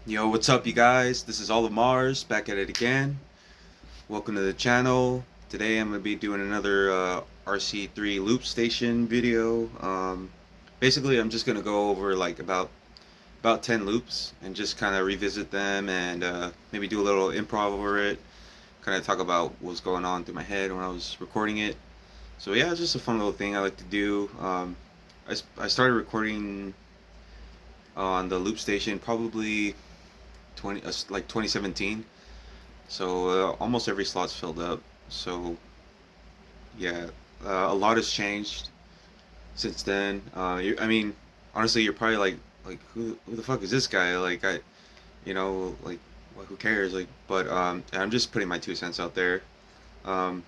Yo, what's up, you guys? This is All of Mars back at it again. Welcome to the channel. Today I'm gonna be doing another RC-3 loop station video. Basically, I'm just gonna go over like about 10 loops and just kind of revisit them and maybe do a little improv over it. Kind of talk about what's going on through my head when I was recording it. So yeah, it's just a fun little thing I like to do. I started recording on the loop station probably 2017, so almost every slot's filled up. So yeah, a lot has changed since then. I mean, honestly, you're probably like who the fuck is this guy? Like like, well, who cares? Like, but I'm just putting my 2 cents out there. um,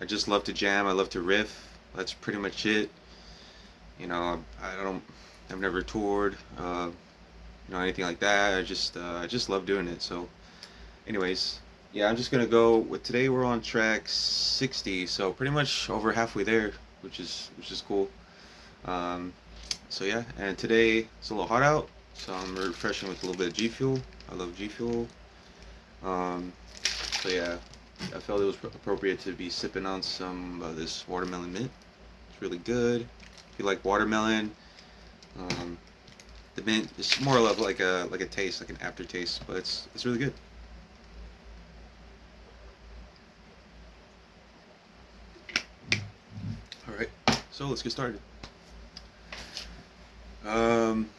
I just love to jam, I love to riff. That's pretty much it. I've never toured, anything like that. I just love doing it. So, anyways, yeah, I'm just gonna go with today. We're on track 60, so pretty much over halfway there, which is cool. Um, so yeah, and today it's a little hot out, so I'm refreshing with a little bit of G Fuel. I love G Fuel. Um, so yeah, I felt it was appropriate to be sipping on some of this watermelon mint. It's really good. If you like watermelon, um, the mint is more or less like a taste, like an aftertaste, but it's really good. All right, so let's get started. Um,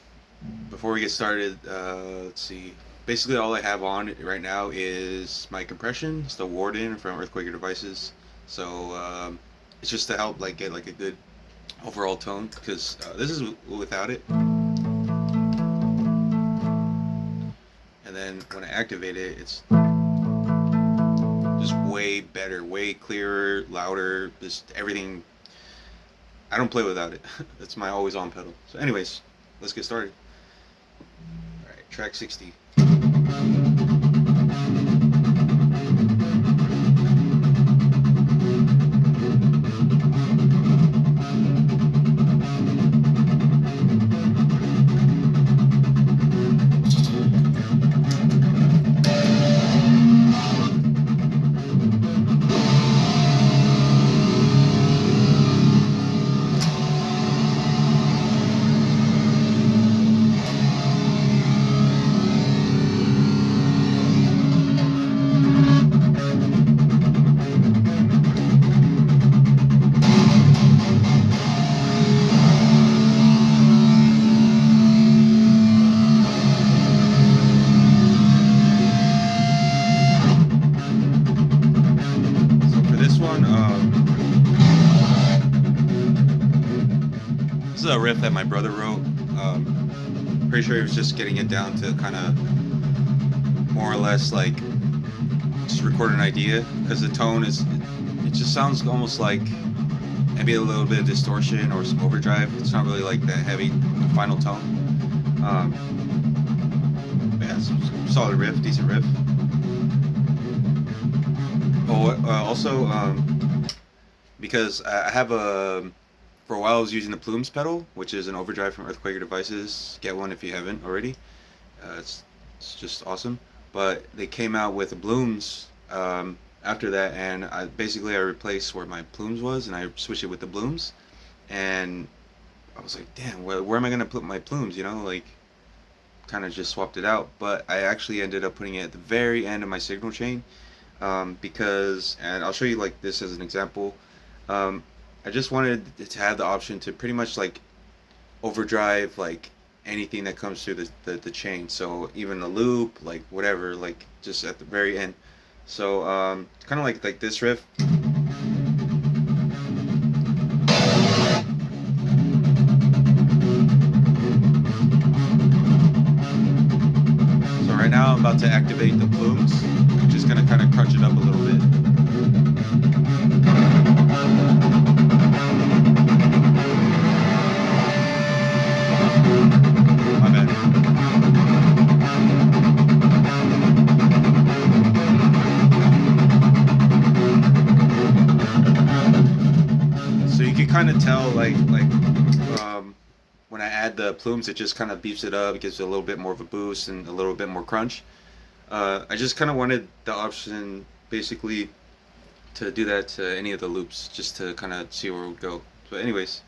Before we get started, let's see. Basically, all I have on right now is my compression. It's the Warden from Earthquaker Devices. So it's just to help like get like a good overall tone, because this is without it. And then when I activate it, it's just way better, way clearer, louder, just everything. I don't play without it. That's my always on pedal. So anyways, let's get started. Alright, track 60. So for this one, this is a riff that my brother wrote. Pretty sure he was just getting it down to kind of more or less like just record an idea, because the tone it just sounds almost like maybe a little bit of distortion or some overdrive. It's not really like that heavy final tone. But yeah, it's a solid riff, decent riff. Oh, also, because I have for a while I was using the Plumes pedal, which is an overdrive from Earthquaker Devices. Get one if you haven't already. It's just awesome. But they came out with the Blooms after that, and I replaced where my Plumes was, and I switched it with the Blooms. And I was like, damn, where am I gonna put my Plumes? Like, kind of just swapped it out. But I actually ended up putting it at the very end of my signal chain, because, and I'll show you like this as an example. I just wanted to have the option to pretty much like overdrive like anything that comes through the chain. So even a loop, like whatever, like just at the very end. So kind of like this riff. So right now I'm about to activate the Plumes, which is gonna kind of crunch it up a little bit. My bad. So you can kind of tell like when I add add the plumes, it just kind of beefs it up, it gives it a little bit more of a boost and a little bit more crunch. I just kind of wanted the option basically to do that to any of the loops, just to kind of see where it would go. But anyways,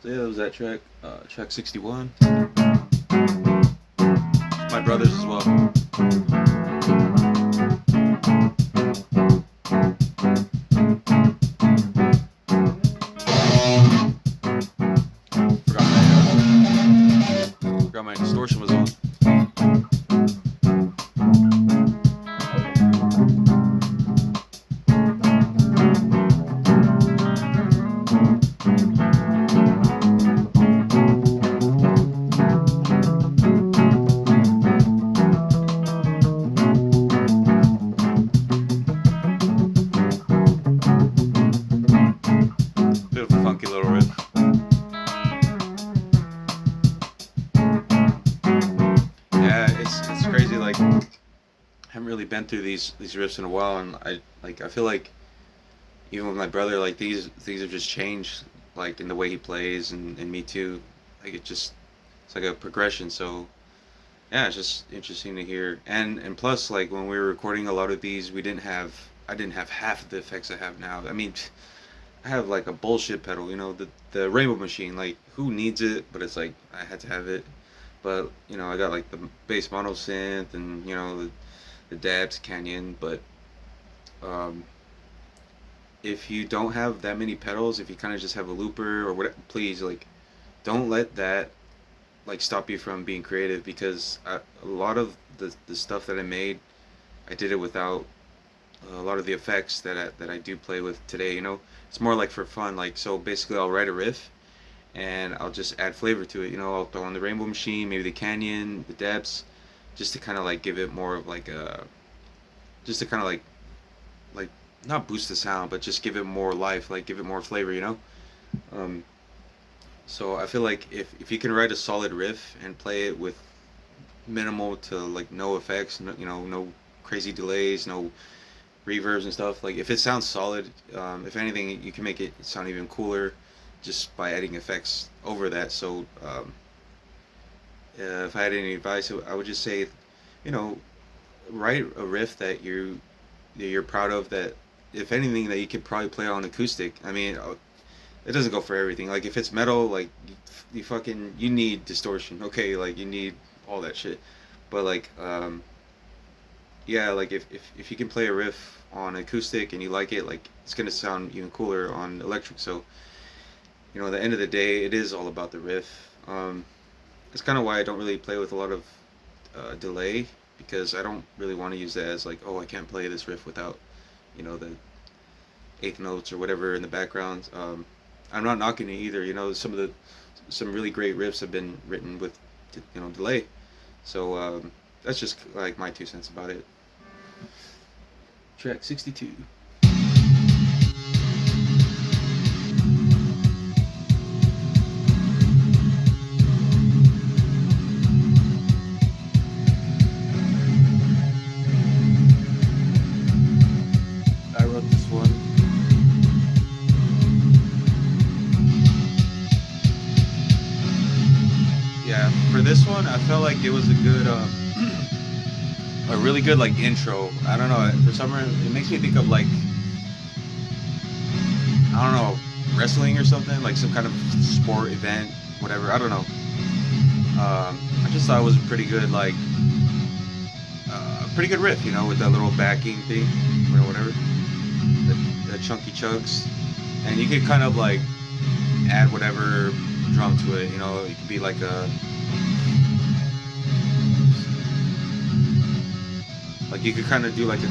so yeah, that was that track, track 61. My brother's as well. Forgot my distortion was on. Beautiful funky little riff. Yeah, it's crazy. Like, I haven't really been through these riffs in a while, and I feel like even with my brother, like these things have just changed, like in the way he plays, and me too. Like it's like a progression. So yeah, it's just interesting to hear. And plus, like when we were recording a lot of these, I didn't have half of the effects I have now. I mean, I have like a bullshit pedal, the Rainbow Machine. Like, who needs it? But it's like I had to have it. But I got like the bass mono synth and the Dabs Canyon. But if you don't have that many pedals, if you kind of just have a looper or whatever, please, like, don't let that like stop you from being creative, because a lot of the stuff that I made, I did it without a lot of the effects that I do play with today. It's more like for fun. Like, so basically I'll write a riff and I'll just add flavor to it. I'll throw on the Rainbow Machine, maybe the Canyon, the Depths, just to kind of like give it more of like a, just to kind of like not boost the sound, but just give it more life, like give it more flavor. So I feel like if you can write a solid riff and play it with minimal to like no effects, no crazy delays, no reverbs and stuff, like if it sounds solid, if anything, you can make it sound even cooler just by adding effects over that. So if I had any advice, I would just say, write a riff that you're proud of, that if anything that you could probably play on acoustic. I mean, it doesn't go for everything. Like if it's metal, like you need distortion, okay? Like you need all that shit. But like yeah, like if you can play a riff on acoustic and you like it, like it's gonna sound even cooler on electric. So at the end of the day, it is all about the riff. It's kind of why I don't really play with a lot of delay, because I don't really want to use that as like, oh, I can't play this riff without the eighth notes or whatever in the background. I'm not knocking it either. Some really great riffs have been written with delay. So that's just like my 2 cents about it. Track 62. I wrote this one. Yeah, for this one, I felt like it was a good, a really good like intro. I don't know, for some reason it makes me think of like, I don't know, wrestling or something, like some kind of sport event, whatever. I don't know. I just thought it was a pretty good like, pretty good riff, with that little backing thing, whatever, the chunky chugs, and you could kind of like add whatever drum to it. It could be like a, like you could kind of do like a,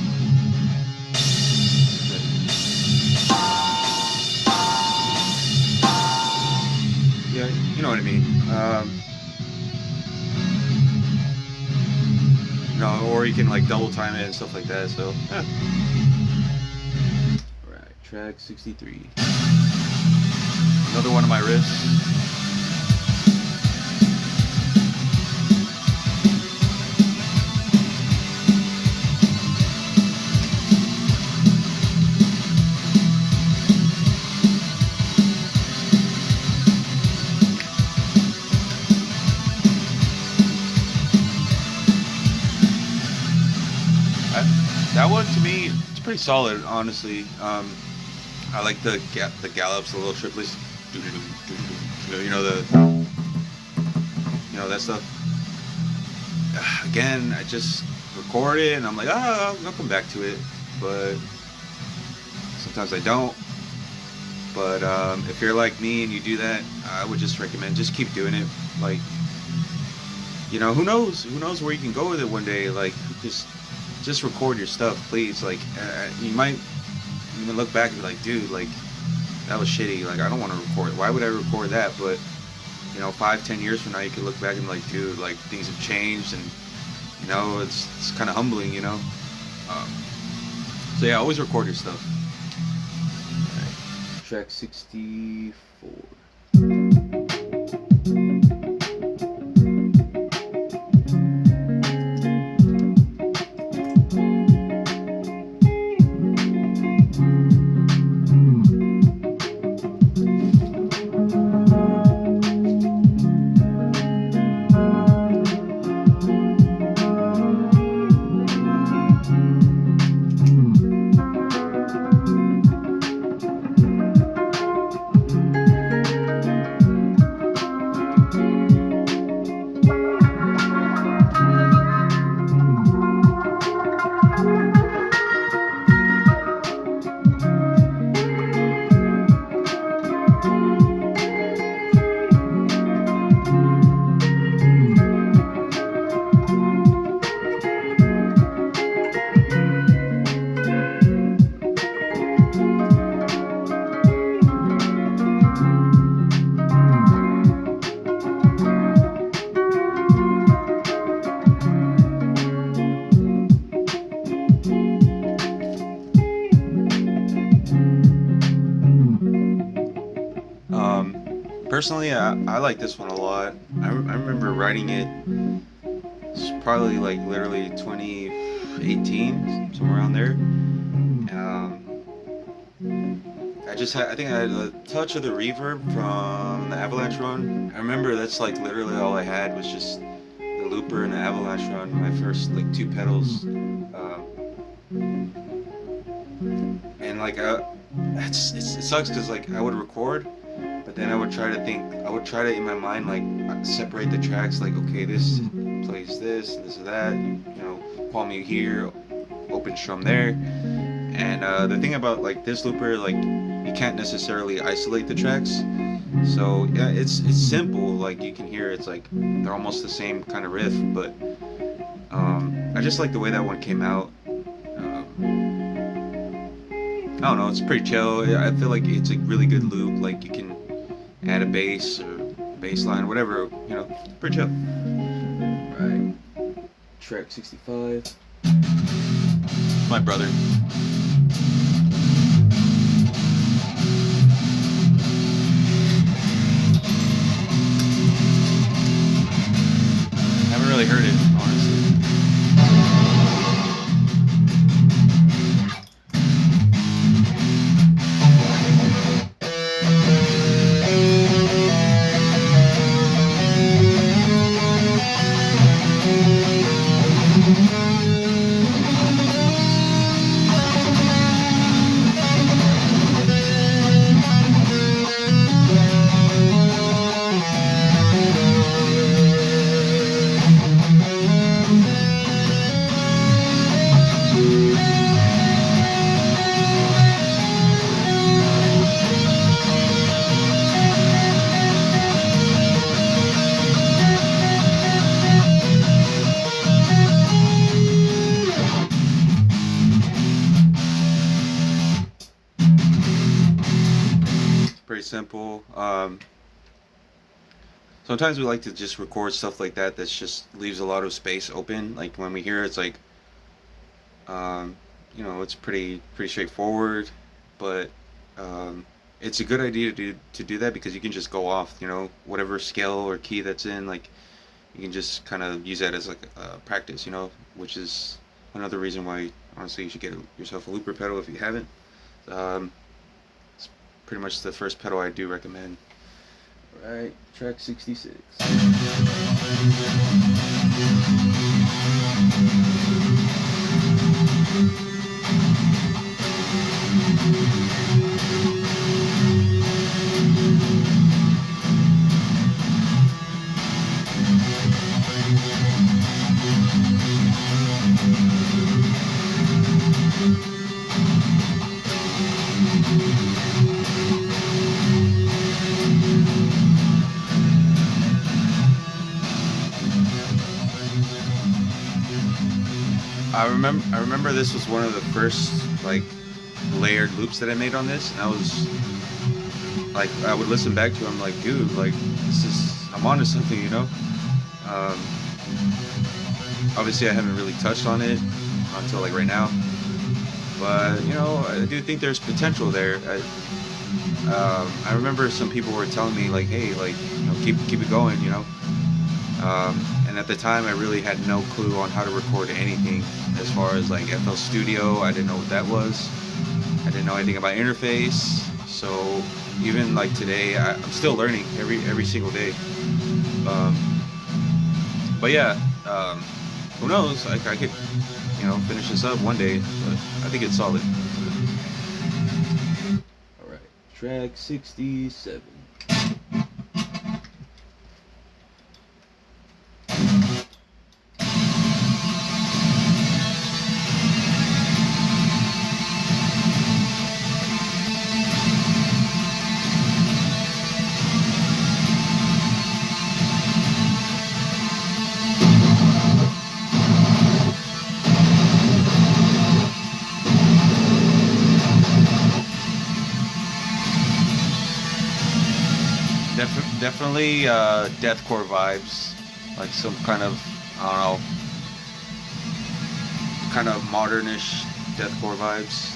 yeah, you know what I mean. Or you can like double time it and stuff like that. So yeah. All right, track 63. Another one of my riffs. That one to me, it's pretty solid, honestly. I like the gallops, the little triplets. You know that stuff. Again, I just record it and I'm like, I'll come back to it, but sometimes I don't. But if you're like me and you do that, I would just recommend just keep doing it. Like, who knows? Who knows where you can go with it one day? Like, just record your stuff, please. Like, you might even look back and be like, dude, like, that was shitty. Like, I don't want to record. Why would I record that? But 5-10 years from now, you can look back and be like, dude, like, things have changed, and it's kind of humbling, so yeah, always record your stuff. All right. Track 64. Personally, I like this one a lot. I remember writing it. It's probably like literally 2018, somewhere around there. I think I had a touch of the reverb from the Avalanche run. I remember that's like literally all I had was just the looper and the Avalanche run. My first like 2 pedals, and like it sucks because like I would record. But then I would try to in my mind like separate the tracks, like, okay, this plays this and that, palm mute here, open strum there. And the thing about like this looper, like you can't necessarily isolate the tracks. So yeah, it's simple, like you can hear it's like they're almost the same kind of riff, but I just like the way that one came out. I don't know, it's pretty chill. I feel like it's a really good loop, like you can add a bass or bass line, whatever, pretty chill. Right. Track 65. My brother. Haven't really heard it, honestly. Pretty simple. Sometimes we like to just record stuff like that just leaves a lot of space open. Like when we hear it's like, it's pretty straightforward, but it's a good idea to do that because you can just go off, whatever scale or key that's in, like you can just kind of use that as like practice, which is another reason why honestly you should get yourself a looper pedal if you haven't. It's pretty much the first pedal I do recommend. Alright, track 66. I remember this was one of the first like layered loops that I made on this, and I was like, I would listen back to them like, dude, like this is, I'm onto something, you know. Um, Obviously, I haven't really touched on it until like right now, but you know, I do think there's potential there. I remember some people were telling me like, hey, like, you know, keep it going, you know. And at the time, I really had no clue on how to record anything as far as like FL Studio. I didn't know what that was. I didn't know anything about interface. So even like today, I'm still learning every single day. Um, but yeah, who knows? I could, you know, finish this up one day. But I think it's solid. All right, track 67. Definitely deathcore vibes, like some kind of, I don't know, kind of modernish deathcore vibes.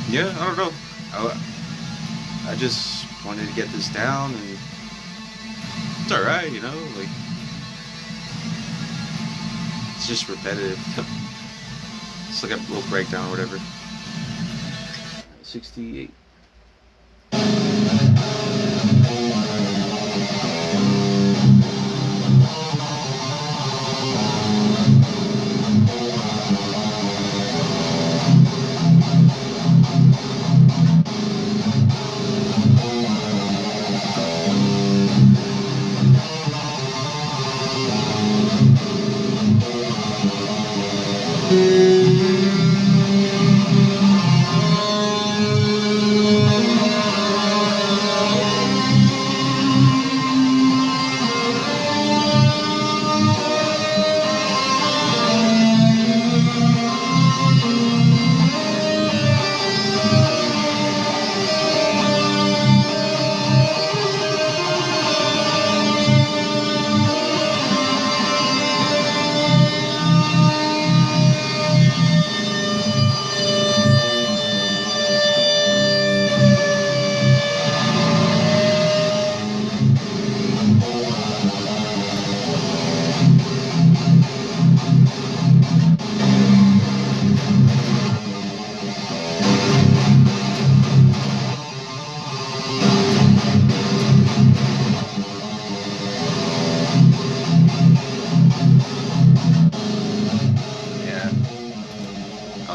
Yeah, I don't know. I just wanted to get this down, and it's all right, you know. Like it's just repetitive. It's like a little breakdown or whatever. 68.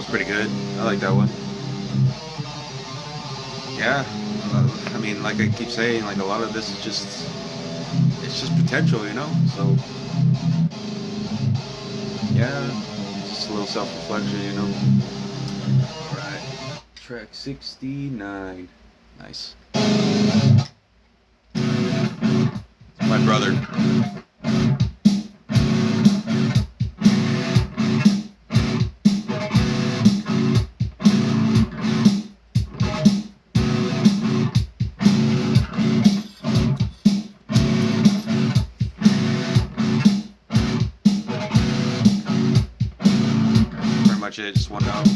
Pretty good. I like that one. Yeah, I mean, like I keep saying, like a lot of this is it's just potential, you know. So yeah, just a little self-reflection, you know. All right, track 69. Nice. My brother. It just one note.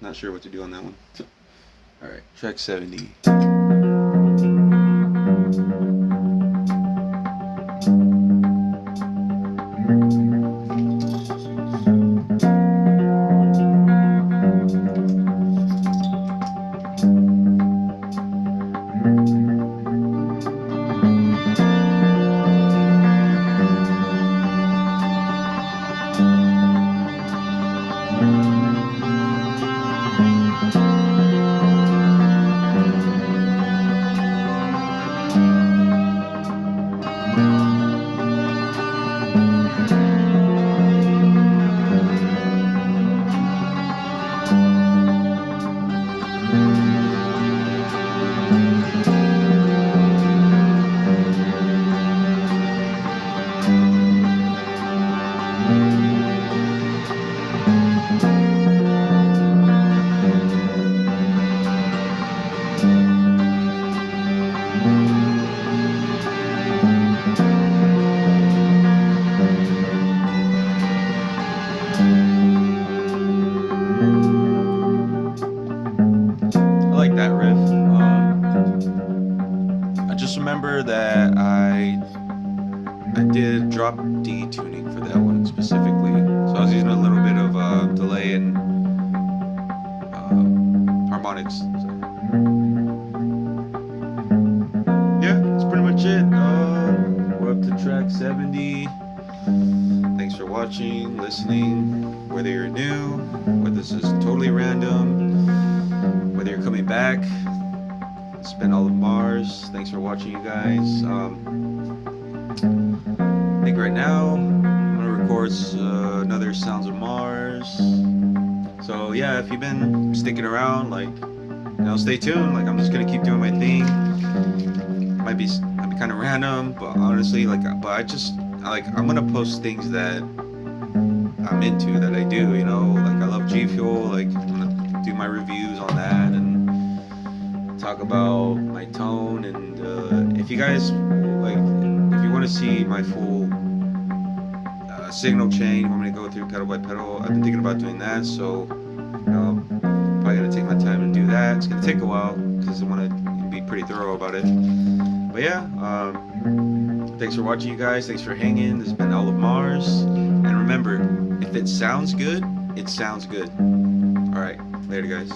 Not sure what to do on that one. All right, track 70. I like that riff. I just remember that I did drop D tuning for that one specifically, so I was using a little bit of delay and harmonics. So. Yeah, that's pretty much it. We're up to track 70. Thanks for watching, listening, whether you're new, whether this is totally random, whether you're coming back. It's been all of Mars. Thanks for watching, you guys. I think right now I'm gonna record another Sounds of Mars. So yeah, if you've been sticking around, like, stay tuned. Like, I'm just gonna keep doing my thing. Might be kind of random, but honestly, I'm gonna post things that I'm into, that I do. Like, I love G Fuel. Like, I'm gonna do my reviews on that and talk about my tone. And if you guys if you want to see my full signal chain, you want me to go through pedal by pedal, I've been thinking about doing that. So probably gonna take my time and do that. It's gonna take a while because I want to be pretty thorough about it. But yeah, thanks for watching, you guys. Thanks for hanging. This has been All of Mars. And remember, if it sounds good, it sounds good. All right, later, guys.